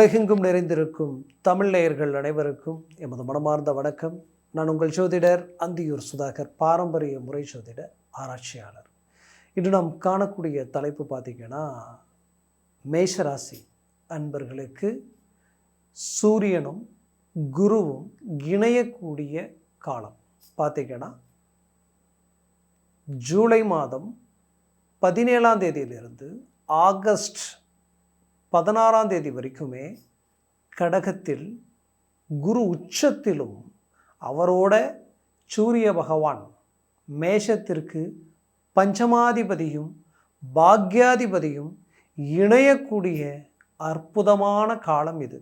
உலகெங்கும் நிறைந்திருக்கும் தமிழ் நேயர்கள் அனைவருக்கும் எமது மனமார்ந்த வணக்கம். நான் உங்கள் ஜோதிடர் அந்தியூர் சுதாகர், பாரம்பரிய முறை ஜோதிட ஆராய்ச்சியாளர். இன்று நாம் காணக்கூடிய தலைப்பு பார்த்திங்கன்னா, மேஷராசி அன்பர்களுக்கு சூரியனும் குருவும் இணையக்கூடிய காலம். பார்த்திங்கன்னா ஜூலை மாதம் 17ஆம் தேதியிலிருந்து ஆகஸ்ட் 16ஆம் தேதி வரைக்குமே கடகத்தில் குரு உச்சத்திலும், அவரோட சூரிய பகவான் மேஷத்திற்கு பஞ்சமாதிபதியும் பாக்யாதிபதியும் இணையக்கூடிய அற்புதமான காலம் இது.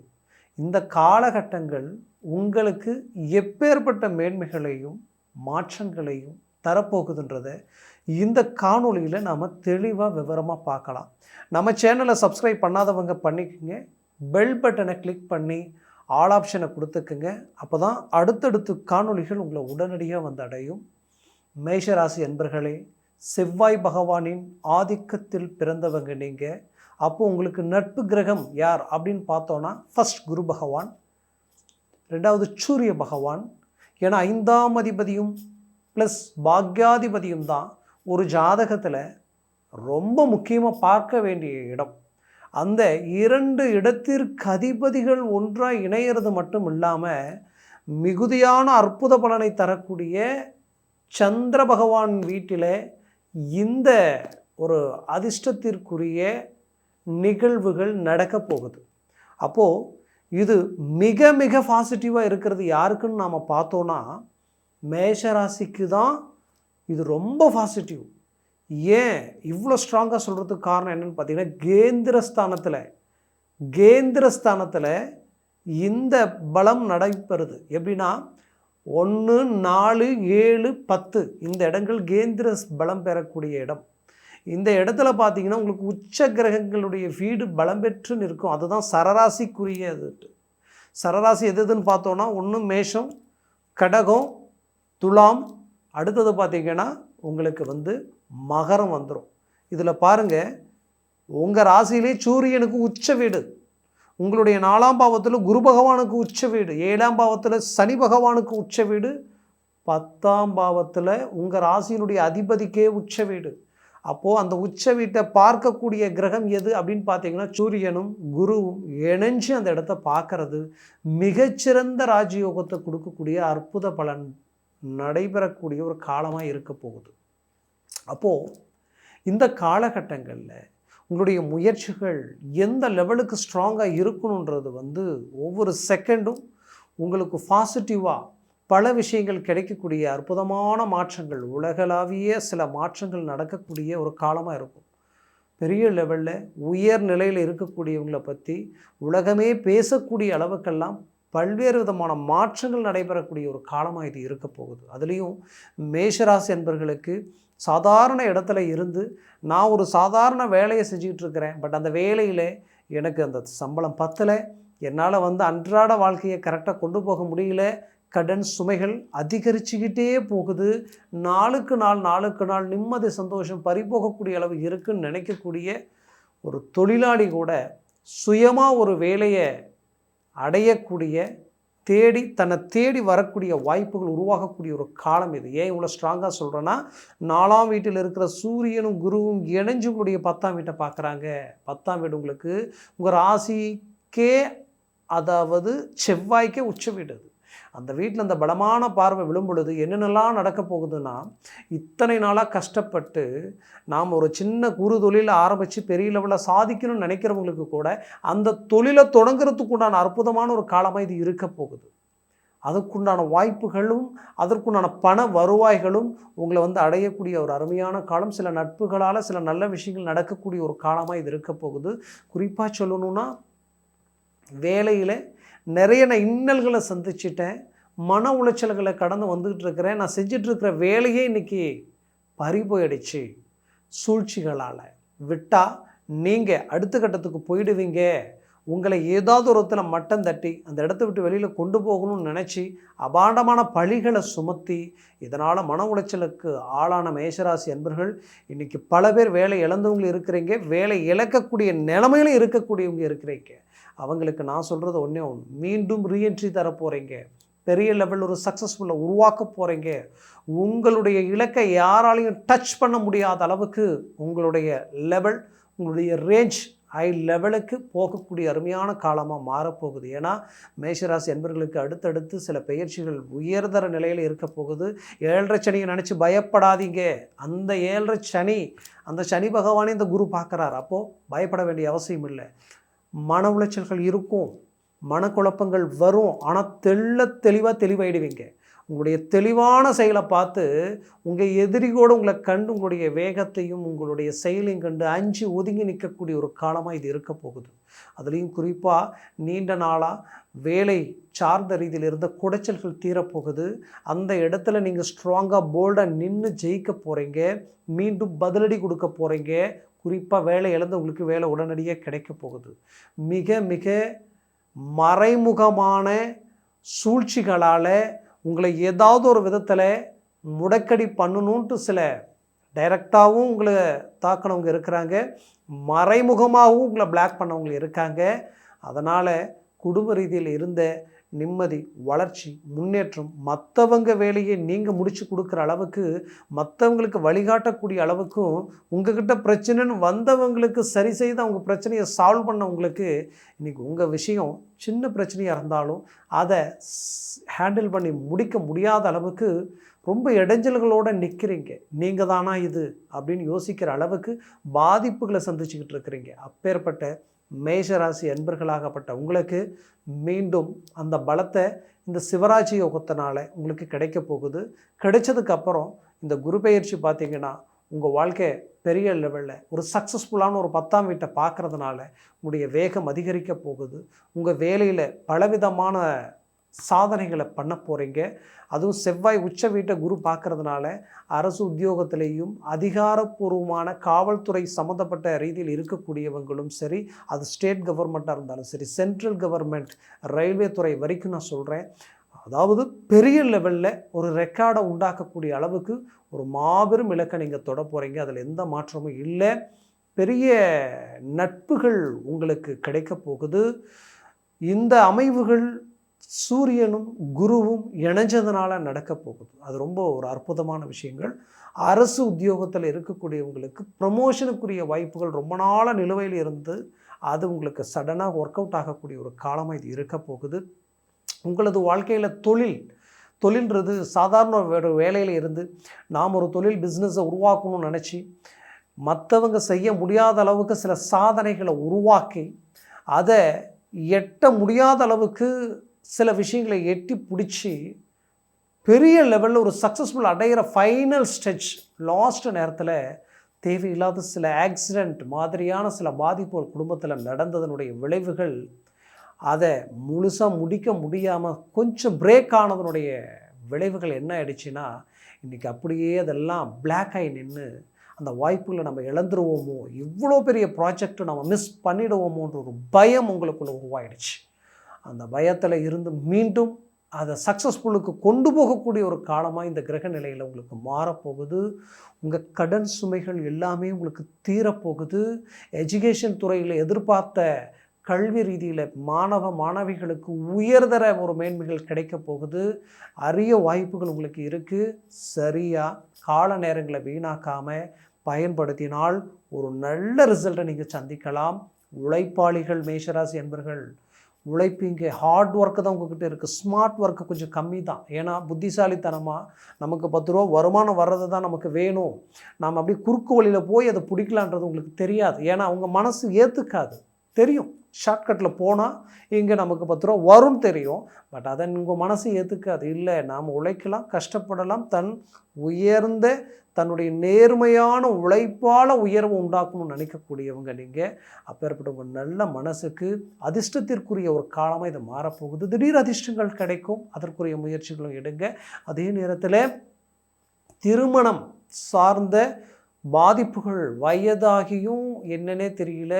இந்த காலகட்டங்கள் உங்களுக்கு எப்பேற்பட்ட மேன்மைகளையும் மாற்றங்களையும் தரப்போகுதுன்றதை இந்த காணொளியில் நாம் தெளிவாக விவரமாக பார்க்கலாம். நம்ம சேனலை சப்ஸ்கிரைப் பண்ணாதவங்க பண்ணிக்கோங்க, பெல் பட்டனை கிளிக் பண்ணி ஆல் ஆப்ஷனை கொடுத்துக்குங்க. அப்போ தான் அடுத்தடுத்து காணொளிகள் உங்களை உடனடியாக வந்து அடையும். மேஷராசி அன்பர்களே, செவ்வாய் பகவானின் ஆதிக்கத்தில் பிறந்தவங்க நீங்கள். அப்போது உங்களுக்கு நட்பு கிரகம் யார் அப்படின்னு பார்த்தோன்னா, ஃபர்ஸ்ட் குரு பகவான், ரெண்டாவது சூரிய பகவான். ஏன்னா 5ஆம் அதிபதியும் ப்ளஸ் பாக்யாதிபதியும் தான் ஒரு ஜாதகத்தில் ரொம்ப முக்கியமாக பார்க்க வேண்டிய இடம். அந்த 2 இடத்திற்கு அதிபதிகள் ஒன்றாக இணையிறது மட்டும் இல்லாமல், மிகுதியான அற்புத பலனை தரக்கூடிய சந்திர பகவான் வீட்டில் இந்த ஒரு அதிர்ஷ்டத்திற்குரிய நிகழ்வுகள் நடக்க போகுது. அப்போது இது மிக மிக பாசிட்டிவாக இருக்கிறது யாருக்குன்னு நாம் பார்த்தோன்னா, மேஷராசிக்கு தான் இது ரொம்ப பாசிட்டிவ். ஏன் இவ்வளோ ஸ்ட்ராங்காக சொல்கிறதுக்கு காரணம் என்னென்னு பார்த்தீங்கன்னா, கேந்திரஸ்தானத்தில் இந்த பலம் நடைபெறுது. எப்படின்னா 1, 4, 7, 10 இந்த இடங்கள் கேந்திர பலம் பெறக்கூடிய இடம். இந்த இடத்துல பார்த்தீங்கன்னா உங்களுக்கு உச்ச கிரகங்களுடைய வீடு பலம் பெற்று நிற்கும். அதுதான் சரராசிக்குரியது. சரராசி எதுன்னு பார்த்தோன்னா, ஒன்று மேஷம், கடகம், துலாம், அடுத்தது பார்த்திங்கன்னா உங்களுக்கு மகரம் வந்துடும். இதில் பாருங்கள், உங்கள் ராசியிலே சூரியனுக்கு உச்ச வீடு, உங்களுடைய 4ஆம் பாவத்தில் குரு பகவானுக்கு உச்ச வீடு, 7ஆம் பாவத்தில் சனி பகவானுக்கு உச்ச வீடு, 10ஆம் பாவத்தில் உங்கள் ராசியினுடைய அதிபதிக்கே உச்ச வீடு. அப்போது அந்த உச்ச வீட்டை பார்க்கக்கூடிய கிரகம் எது அப்படின்னு பார்த்தீங்கன்னா, சூரியனும் குருவும் இணைஞ்சு அந்த இடத்த பார்க்கறது மிகச்சிறந்த ராஜயோகத்தை கொடுக்கக்கூடிய அற்புத பலன் நடைபெறக்கூடிய ஒரு காலமாக இருக்க போகுது. அப்போது இந்த காலகட்டங்களில் உங்களுடைய முயற்சிகள் எந்த லெவலுக்கு ஸ்ட்ராங்காக இருக்கணுன்றது ஒவ்வொரு செகண்டும் உங்களுக்கு பாசிட்டிவாக பல விஷயங்கள் கிடைக்கக்கூடிய அற்புதமான மாற்றங்கள், உலகளாவிய சில மாற்றங்கள் நடக்கக்கூடிய ஒரு காலமாக இருக்கும். பெரிய லெவலில் உயர் நிலையில் இருக்கக்கூடியவங்களை பற்றி உலகமே பேசக்கூடிய அளவுக்கெல்லாம் பல்வேறு விதமான மாற்றங்கள் நடைபெறக்கூடிய ஒரு காலமாக இது இருக்க போகுது. அதுலேயும் மேஷராசி என்பர்களுக்கு சாதாரண இடத்துல இருந்து நான் ஒரு சாதாரண வேலையை செஞ்சிகிட்ருக்கிறேன், பட் அந்த வேலையில் எனக்கு அந்த சம்பளம் பத்தலை, என்னால் அன்றாட வாழ்க்கையை கரெக்டாக கொண்டு போக முடியல, கடன் சுமைகள் அதிகரிச்சுக்கிட்டே போகுது, நாளுக்கு நாள் நிம்மதி சந்தோஷம் பறிபோகக்கூடிய அளவு இருக்குன்னு நினைக்கக்கூடிய ஒரு தொழிலாளி கூட சுயமாக ஒரு வேலையை அடையக்கூடிய, தன்னை தேடி வரக்கூடிய வாய்ப்புகள் உருவாகக்கூடிய ஒரு காலம் இது. ஏன் இவ்வளோ ஸ்ட்ராங்காக சொல்கிறேன்னா, 4ஆம் வீட்டில் இருக்கிற சூரியனும் குருவும் இணைஞ்சு உங்களுடைய 10ஆம் வீட்டை பார்க்குறாங்க. 10ஆம் வீடு உங்களுக்கு உங்கள் ராசிக்கே, அதாவது செவ்வாய்க்கே உச்ச வீடு. அந்த வீட்டில் அந்த பலமான பார்வை விழும் பொழுது என்னென்னலாம் நடக்க போகுதுன்னா, இத்தனை நாளாக கஷ்டப்பட்டு நாம் ஒரு சின்ன குறு தொழிலை ஆரம்பித்து பெரிய லெவலில் சாதிக்கணும்னு நினைக்கிறவங்களுக்கு கூட அந்த தொழிலை தொடங்குறதுக்கு உண்டான அற்புதமான ஒரு காலமாக இது இருக்க போகுது. அதுக்குண்டான வாய்ப்புகளும் அதற்குண்டான பண வருவாய்களும் உங்களை அடையக்கூடிய ஒரு அருமையான காலம். சில நட்புகளால் சில நல்ல விஷயங்கள் நடக்கக்கூடிய ஒரு காலமாக இது இருக்க போகுது. குறிப்பாக சொல்லணுன்னா, வேலையில் நிறைய நான் இன்னல்களை சந்திச்சிட்டேன், மன உளைச்சல்களை கடந்து வந்துக்கிட்டு இருக்கிறேன், நான் செஞ்சிட்ருக்கிற வேலையே இன்றைக்கி பறி போயிடுச்சு, சூழ்ச்சிகளால் விட்டால் நீங்கள் அடுத்த கட்டத்துக்கு போயிடுவீங்க, உங்களை ஏதாவது ஒரு இடத்துல மட்டம் தட்டி அந்த இடத்த விட்டு வெளியில் கொண்டு போகணும்னு நினச்சி அபாண்டமான பழிகளை சுமத்தி இதனால் மன உளைச்சலுக்கு ஆளான மேஷராசி அன்பர்கள் இன்றைக்கி பல பேர் வேலை இழந்தவங்க இருக்கிறீங்க, வேலை இழக்கக்கூடிய நிலைமையிலும் இருக்கக்கூடியவங்க இருக்கிறீங்க. அவங்களுக்கு நான் சொல்கிறது ஒன்றே ஒன்று, மீண்டும் ரீஎன்ட்ரி தர போகிறீங்க, பெரிய லெவலில் ஒரு சக்ஸஸ்ஃபுல்லாக உருவாக்க போகிறீங்க. உங்களுடைய இலக்கை யாராலையும் டச் பண்ண முடியாத அளவுக்கு உங்களுடைய லெவல், உங்களுடைய ரேஞ்ச் ஹை லெவலுக்கு போகக்கூடிய அருமையான காலமாக மாறப்போகுது. ஏன்னா மேஷராசி என்பர்களுக்கு அடுத்தடுத்து சில பயிற்சிகள் உயர்தர நிலையில் இருக்க போகுது. 7.5 சனியை நினச்சி பயப்படாதீங்க. அந்த 7.5 சனி, அந்த சனி பகவானே இந்த குரு பார்க்குறார். அப்போது பயப்பட வேண்டிய அவசியம் இல்லை. மன உளைச்சல்கள் இருக்கும், மனக்குழப்பங்கள் வரும், ஆனால் தெளிவாயிடுவீங்க. உங்களுடைய தெளிவான செயலை பார்த்து உங்கள் எதிரியோடு உங்களை கண்டு உங்களுடைய வேகத்தையும் உங்களுடைய செயலையும் கண்டு அஞ்சு ஒதுங்கி நிற்கக்கூடிய ஒரு காலமாக இது இருக்க போகுது. அதுலேயும் குறிப்பாக நீண்ட நாளாக வேலை சார்ந்த ரீதியில் இருந்த குடைச்சல்கள் தீரப்போகுது. அந்த இடத்துல நீங்கள் ஸ்ட்ராங்காக போல்டாக நின்று ஜெயிக்க போகிறீங்க, மீண்டும் பதிலடி கொடுக்க போகிறீங்க. குறிப்பாக வேலை இழந்தவங்களுக்கு வேலை உடனடியாக கிடைக்க போகுது. மிக மிக மறைமுகமான சூழ்ச்சிகளால் உங்களை ஏதாவது ஒரு விதத்தில் முடக்கடி பண்ணணுன்ட்டு சில டைரக்டாகவும் உங்களை தாக்கினவங்க இருக்கிறாங்க, மறைமுகமாகவும் உங்களை பிளாக் பண்ணவங்க இருக்காங்க. அதனால் குடும்ப ரீதியில் இருந்த நிம்மதி, வளர்ச்சி, முன்னேற்றம், மற்றவங்க வேலையை நீங்கள் முடித்து கொடுக்குற அளவுக்கு, மற்றவங்களுக்கு வழிகாட்டக்கூடிய அளவுக்கும், உங்ககிட்ட பிரச்சனைன்னு வந்தவங்களுக்கு சரி செய்து அவங்க பிரச்சனையை சால்வ் பண்ணவங்களுக்கு இன்றைக்கி உங்கள் விஷயம் சின்ன பிரச்சனையாக இருந்தாலும் அதை ஹேண்டில் பண்ணி முடிக்க முடியாத அளவுக்கு ரொம்ப இடைஞ்சல்களோடு நிற்கிறீங்க. நீங்கள் தானா இது அப்படின்னு யோசிக்கிற அளவுக்கு பாதிப்புகளை சந்திச்சுக்கிட்டு இருக்கிறீங்க. அப்பேற்பட்ட மேஷராசி அன்பர்களாகப்பட்ட உங்களுக்கு மீண்டும் அந்த பலத்தை இந்த சிவராஜ் யோகத்தினால உங்களுக்கு கிடைக்க போகுது. கிடைச்சதுக்கப்புறம் இந்த குரு பெயர்ச்சி பார்த்திங்கன்னா உங்கள் வாழ்க்கை பெரிய லெவலில் ஒரு சக்ஸஸ்ஃபுல்லான ஒரு 10ஆம் வீட்டை பார்க்குறதுனால உங்களுடைய வேகம் அதிகரிக்க போகுது. உங்கள் வேலையில் பலவிதமான சாதனைகளை பண்ண போகிறீங்க. அதுவும் செவ்வாய் உச்ச வீட்டை குரு பார்க்கறதுனால அரசு உத்தியோகத்திலேயும் அதிகாரப்பூர்வமான காவல்துறை சம்மந்தப்பட்ட ரீதியில் இருக்கக்கூடியவங்களும் சரி, அது ஸ்டேட் கவர்மெண்ட்டாக இருந்தாலும் சரி, சென்ட்ரல் கவர்மெண்ட், ரயில்வே துறை வரைக்கும் நான் சொல்கிறேன். அதாவது பெரிய லெவலில் ஒரு ரெக்கார்டை உண்டாக்கக்கூடிய அளவுக்கு ஒரு மாபெரும் இலக்கை நீங்கள் தொட போகிறீங்க. அதில் எந்த மாற்றமும் இல்லை. பெரிய நட்புகள் உங்களுக்கு கிடைக்க போகுது. இந்த அமைவுகள் சூரியனும் குருவும் இணைஞ்சதுனால நடக்க போகுது. அது ரொம்ப ஒரு அற்புதமான விஷயங்கள். அரசு உத்தியோகத்தில் இருக்கக்கூடியவங்களுக்கு ப்ரமோஷனுக்குரிய வாய்ப்புகள் ரொம்ப நாளாக நிலுவையில் இருந்து அது உங்களுக்கு சடனாக ஒர்க் அவுட் ஆகக்கூடிய ஒரு காலமாக இது இருக்க போகுது. உங்களது வாழ்க்கையில் தொழில்ன்றது சாதாரண ஒரு வேலையில் இருந்து நாம் ஒரு தொழில் பிஸ்னஸை உருவாக்கணும்னு நினச்சி மற்றவங்க செய்ய முடியாத அளவுக்கு சில சாதனைகளை உருவாக்கி அதை எட்ட முடியாத அளவுக்கு சில விஷயங்களை எட்டி பிடிச்சி பெரிய லெவலில் ஒரு சக்ஸஸ்ஃபுல் அடைகிற ஃபைனல் ஸ்டெச் லாஸ்ட் நேரத்தில் தேவையில்லாத சில ஆக்சிடெண்ட் மாதிரியான சில பாதிப்புகள் குடும்பத்தில் நடந்ததனுடைய விளைவுகள், அதை முழுசாக முடிக்க முடியாமல் கொஞ்சம் பிரேக் ஆனதனுடைய விளைவுகள் என்ன ஆயிடுச்சுன்னா இன்றைக்கி அப்படியே அதெல்லாம் பிளாக் ஆகி நின்று அந்த வாய்ப்புகளை நம்ம இழந்துருவோமோ, இவ்வளோ பெரிய ப்ராஜெக்டை நம்ம மிஸ் பண்ணிடுவோமோன்ற ஒரு பயம் உங்களுக்குள்ளே உருவாயிடுச்சு. அந்த பயத்தில் இருந்து மீண்டும் அதை சக்ஸஸ்ஃபுல்லுக்கு கொண்டு போகக்கூடிய ஒரு காலமாக இந்த கிரக நிலையில் உங்களுக்கு மாறப்போகுது. உங்கள் கடன் சுமைகள் எல்லாமே உங்களுக்கு தீரப்போகுது. எஜுகேஷன் துறையில் எதிர்பார்த்த கல்வி ரீதியில் மாணவிகளுக்கு உயர்தர ஒரு மேன்மைகள் கிடைக்க போகுது. அரிய வாய்ப்புகள் உங்களுக்கு இருக்குது. சரியாக கால நேரங்களை வீணாக்காமல் பயன்படுத்தினால் ஒரு நல்ல ரிசல்ட்டை நீங்கள் சந்திக்கலாம். உழைப்பாளிகள் மேஷராசி என்பர்கள் உழைப்பீங்க. ஹார்ட் ஒர்க்கு தான் உங்கள்கிட்ட இருக்குது. ஸ்மார்ட் ஒர்க்கு கொஞ்சம் கம்மி தான். ஏன்னா புத்திசாலித்தனமாக நமக்கு 10 ரூபா வருமானம் வர்றது தான் நமக்கு வேணும், நாம் அப்படியே குறுக்கு வழியில் போய் அதை பிடிக்கலான்றது உங்களுக்கு தெரியாது. ஏன்னா அவங்க மனசு ஏற்றுக்காது. தெரியும் ஷார்ட்கட்டில் போனால் இங்கே நமக்கு 10 ரூபா வரும்னு தெரியும். பட் அதை உங்கள் மனசு ஏற்றுக்காது. இல்லை, நாம் உழைக்கலாம், கஷ்டப்படலாம், உயர்ந்த தன்னுடைய நேர்மையான உழைப்பால் உயர்வு உண்டாக்கணும்னு நினைக்கக்கூடியவங்க நீங்கள். அப்பேற்பட்ட ஒரு நல்ல மனசுக்கு அதிர்ஷ்டத்திற்குரிய ஒரு காலமாக இது மாறப்போகுது. திடீர் அதிர்ஷ்டங்கள் கிடைக்கும், அதற்குரிய முயற்சிகளும் எடுங்க. அதே நேரத்தில் திருமணம் சார்ந்த பாதிப்புகள், வயதாகியும் என்னன்னே தெரியல,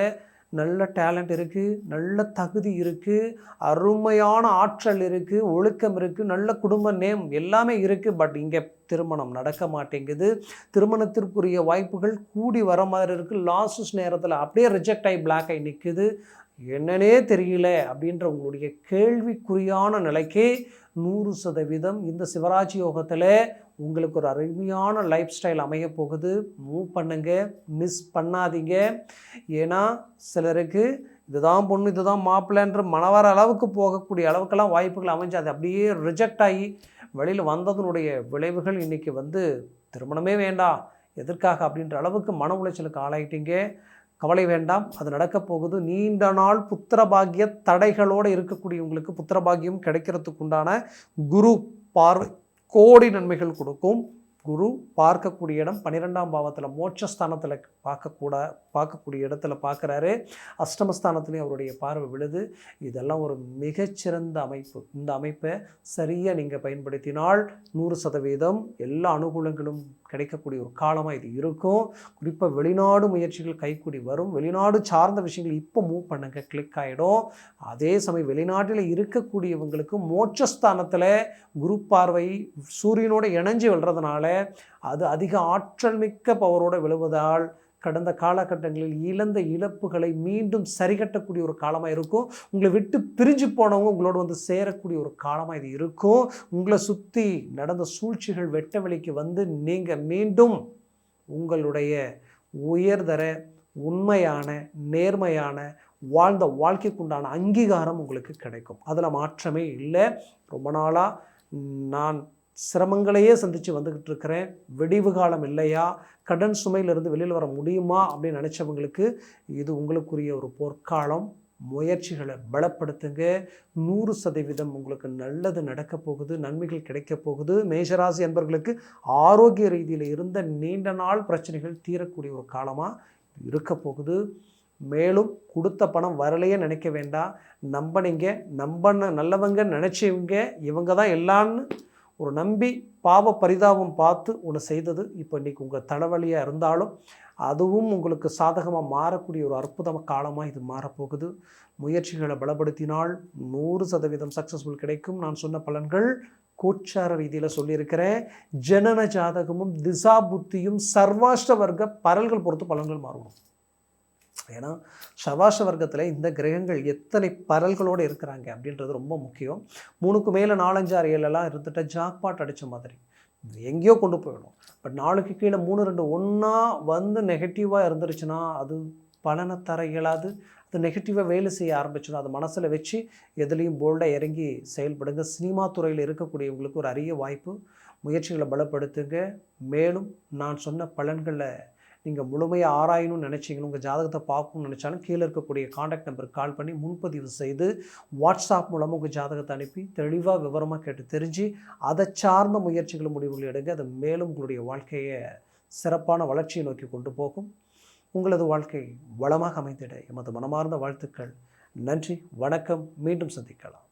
நல்ல டேலண்ட் இருக்குது, நல்ல தகுதி இருக்குது, அருமையான ஆற்றல் இருக்குது, ஒழுக்கம் இருக்குது, நல்ல குடும்ப நேம் எல்லாமே இருக்குது. பட் இங்கே திருமணம் நடக்க மாட்டேங்குது. திருமணத்திற்குரிய வாய்ப்புகள் கூடி வர மாதிரி இருக்குது. லாஸ்ட் நேரத்தில் அப்படியே ரிஜெக்ட் ஆகி பிளாக் ஆகி நிற்குது. என்னன்னே தெரியல அப்படின்ற உங்களுடைய கேள்விக்குறியான நிலைக்கு 100% இந்த சிவராஜ் யோகத்தில் உங்களுக்கு ஒரு அருமையான லைஃப் ஸ்டைல் அமைய போகுது. மூவ் பண்ணுங்க, மிஸ் பண்ணாதீங்க. ஏன்னா சிலருக்கு இதுதான் பொண்ணு, இதுதான் மாப்பிள்ளைன்ற மனவர அளவுக்கு போகக்கூடிய அளவுக்கெல்லாம் வாய்ப்புகள் அமைஞ்சு அது அப்படியே ரிஜெக்ட் ஆகி வெளியில் வந்ததனுடைய விளைவுகள் இன்றைக்கி திருமணமே வேண்டாம் எதற்காக அப்படின்ற அளவுக்கு மன உளைச்சலுக்கு ஆளாயிட்டீங்க. கவலை வேண்டாம், அது நடக்கப் போகுது. நீண்ட நாள் புத்திரபாகிய தடைகளோடு இருக்கக்கூடிய உங்களுக்கு புத்திரபாகியம் கிடைக்கிறதுக்குண்டான குரு பார்வை கோடி நன்மைகள் கொடுக்கும். குரு பார்க்கக்கூடிய இடம் 12ஆம் பாவத்தில் மோட்சஸ்தானத்தில் பார்க்கக்கூடிய இடத்துல பார்க்குறாரு. அஷ்டமஸ்தானத்துலேயும் அவருடைய பார்வை விழுது. இதெல்லாம் ஒரு மிகச்சிறந்த அமைப்பு. இந்த அமைப்பை சரியாக நீங்கள் பயன்படுத்தினால் 100% எல்லா அனுகூலங்களும் கிடைக்கக்கூடிய ஒரு காலமாக இது இருக்கும். குறிப்பாக வெளிநாடு முயற்சிகள் கைக்கூடி வரும். வெளிநாடு சார்ந்த விஷயங்கள் இப்போ மூவ் பண்ணுங்க, கிளிக் ஆகிடும். அதே சமயம் வெளிநாட்டில் இருக்கக்கூடியவங்களுக்கு மோட்சஸ்தானத்தில் குரு பார்வை சூரியனோடு இணைஞ்சு விழுறதுனால அது அதிக ஆற்றல் மிக்க பவரோடு விழுவதால் கடந்த காலகட்டங்களில் இழந்த இழப்புகளை மீண்டும் சரிகட்டக்கூடிய ஒரு காலமாக இருக்கும். உங்களை விட்டு பிரிஞ்சு போனவங்க உங்களோட சேரக்கூடிய ஒரு காலமாக இது இருக்கும். உங்களை சுற்றி நடந்த சூழ்ச்சிகள் வெட்ட வெளிக்கு நீங்கள் மீண்டும் உங்களுடைய உயர்தர உண்மையான நேர்மையான வாழ்ந்த வாழ்க்கைக்குண்டான அங்கீகாரம் உங்களுக்கு கிடைக்கும். அதில் மாற்றமே இல்லை. ரொம்ப நாளாக நான் சிரமங்களையே சந்தித்து வந்துக்கிட்டு இருக்கிறேன், விடிவு காலம் இல்லையா, கடன் சுமையிலிருந்து வெளியில் வர முடியுமா அப்படின்னு நினச்சவங்களுக்கு இது உங்களுக்குரிய ஒரு பொற்காலம். முயற்சிகளை பலப்படுத்துங்க. 100% உங்களுக்கு நல்லது நடக்க போகுது, நன்மைகள் கிடைக்க போகுது. மேஷராசி அன்பர்களுக்கு ஆரோக்கிய ரீதியில் இருந்த நீண்ட நாள் பிரச்சனைகள் தீரக்கூடிய ஒரு காலமாக இருக்க போகுது. மேலும் கொடுத்த பணம் வரலையே நினைக்க வேண்டாம். நல்லவங்க நினச்சவங்க இவங்க தான் எல்லான்னு ஒரு நம்பி பாவ பரிதாபம் பார்த்து ஒன்று செய்தது இப்போ இன்றைக்கி உங்கள் தலைவலியாக இருந்தாலும் அதுவும் உங்களுக்கு சாதகமாக மாறக்கூடிய ஒரு அற்புதமான காலமாக இது மாறப்போகுது. முயற்சிகளை பலப்படுத்தினால் 100% சக்ஸஸ்ஃபுல் கிடைக்கும். நான் சொன்ன பலன்கள் கோச்சார ரீதியில் சொல்லியிருக்கிறேன். ஜனன ஜாதகமும் திசா புத்தியும் சர்வாஷ்ட வர்க்க பரல்கள் பொறுத்து பலன்கள் மாறும். ஏன்னா சவாஷ வர்க்கத்தில் இந்த கிரகங்கள் எத்தனை பரல்களோடு இருக்கிறாங்க அப்படின்றது ரொம்ப முக்கியம். 3க்கு மேலே 4, 5, 6, 7 இருந்துட்டு ஜாக்பாட் அடித்த மாதிரி எங்கேயோ கொண்டு போயிடும். பட் 4க்கு கீழே 3, 2 ஒன்றா நெகட்டிவாக இருந்துருச்சுன்னா அது பலனை தர இயலாது. அது நெகட்டிவாக வேலை செய்ய ஆரம்பிச்சிடும். அது மனசில் வச்சு எதுலேயும் போல்டாக இறங்கி செயல்படுங்க. சினிமா துறையில் இருக்கக்கூடியவங்களுக்கு ஒரு அரிய வாய்ப்பு. முயற்சிகளை பலப்படுத்துங்க. மேலும் நான் சொன்ன பலன்களை நீங்கள் முழுமையாக ஆராயணும்னு நினச்சிங்கன்னு உங்கள் ஜாதகத்தை பார்க்கணும்னு நினச்சாலும் கீழே இருக்கக்கூடிய காண்டாக்ட் நம்பருக்கு கால் பண்ணி முன்பதிவு செய்து வாட்ஸ்அப் மூலமாக உங்கள் ஜாதகத்தை அனுப்பி தெளிவாக விவரமாக கேட்டு தெரிஞ்சு அதை சார்ந்த முயற்சிகளும் முடிவுகள் எடுங்க. அது மேலும் உங்களுடைய வாழ்க்கையை சிறப்பான வளர்ச்சியை நோக்கி கொண்டு போகும். உங்களது வாழ்க்கை வளமாக அமைந்திட எமது மனமார்ந்த வாழ்த்துக்கள். நன்றி, வணக்கம். மீண்டும் சந்திக்கலாம்.